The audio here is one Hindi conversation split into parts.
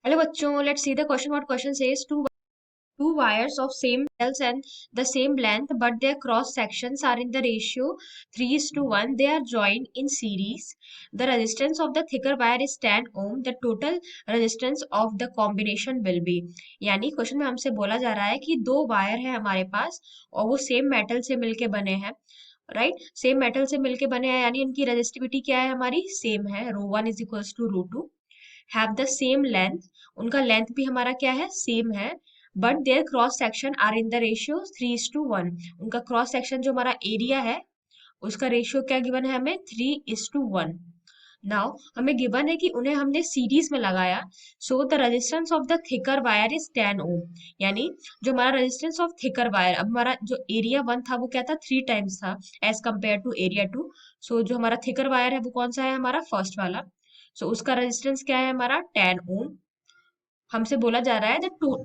Hello bachcho, let's see the question. What question says two wires of same metals and the same length, but their cross sections are in the ratio 3:1. They are joined in series. The resistance of the thicker wire is 10 ohm. The total resistance of the combination will be. यानी क्वेश्चन में हमसे बोला जा रहा है कि दो वायर है हमारे पास और वो सेम मेटल से मिलके बने हैं, राइट। सेम मेटल से मिलके बने हैं यानी इनकी रेजिस्टिविटी क्या है, हमारी सेम है, ρ1 is equals to ρ2। Have the same length, उनका लेंथ भी हमारा क्या है, सेम है। But their cross section are in the ratio 3:1। उनका क्रॉस सेक्शन जो हमारा एरिया है उसका रेशियो क्या गिवन है हमें, 3:1। नाउ हमें गिवन है कि उन्हें हमने सीरीज में लगाया, so the resistance of the thicker wire is 10 ओम। यानी जो हमारा रेजिस्टेंस ऑफ थिकर वायर, अब हमारा जो एरिया वन था वो क्या था, 3 टाइम्स था as compare to area two. So जो हमारा थिकर वायर है वो कौन सा है, हमारा फर्स्ट वाला। सो उसका रेजिस्टेंस क्या है, हमारा 10 ओम। हमसे बोला जा रहा है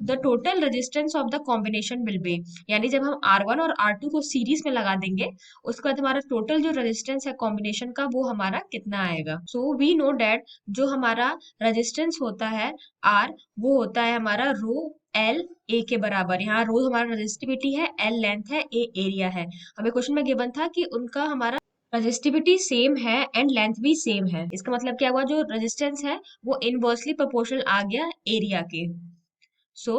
the total resistance of the combination will be, यानी जब हम R1 और R2 को सीरीज में लगा देंगे उसके बाद हमारा टोटल जो रेजिस्टेंस है कॉम्बिनेशन का वो हमारा कितना आएगा। सो वी नो डेट जो हमारा रेजिस्टेंस होता है R, वो होता है हमारा रो एल ए के बराबर। यहाँ रो हमारा रेजिस्टिविटी है, एल लेंथ है, ए एरिया है। हमें क्वेश्चन में गिवन था कि उनका हमारा रजिस्टिविटी सेम है एंड लेंथ भी सेम है। इसका मतलब क्या हुआ, जो रेजिस्टेंस है वो इनवर्सली प्रोपोर्शनल आ गया एरिया के। सो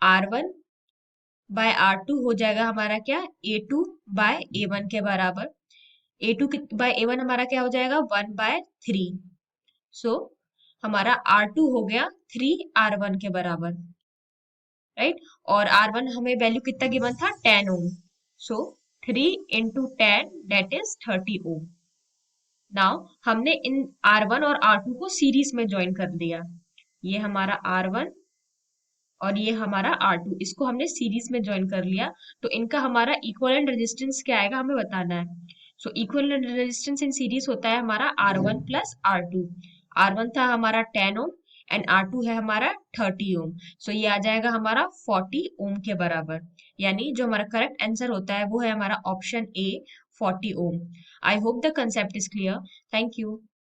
R1 बाय R2 हो जाएगा हमारा क्या, A2 बाय A1 के बराबर। A2 बाय A1 हमारा क्या हो जाएगा, 1/3। सो हमारा R2 हो गया 3R1 के बराबर, राइट। और R1 हमें वैल्यू कितना गिवन था, 10 ओम। सो 3 × 10 दैट इज 30 ओम। नाउ हमने इन R1 और R2 को सीरीज में ज्वाइन कर दिया। ये हमारा R1 और ये हमारा R2, इसको हमने सीरीज में ज्वाइन कर लिया। तो इनका हमारा इक्विवेलेंट रेजिस्टेंस क्या आएगा हमें बताना है। सो इक्विवेलेंट रेजिस्टेंस इन सीरीज होता है हमारा R1 प्लस R2। R1 था हमारा 10 ओम एंड R2 है हमारा 30 ओम। सो ये आ जाएगा हमारा 40 ओम के बराबर। यानी जो हमारा करेक्ट आंसर होता है वो है हमारा option A, 40 ohm. I hope the concept is clear. Thank you.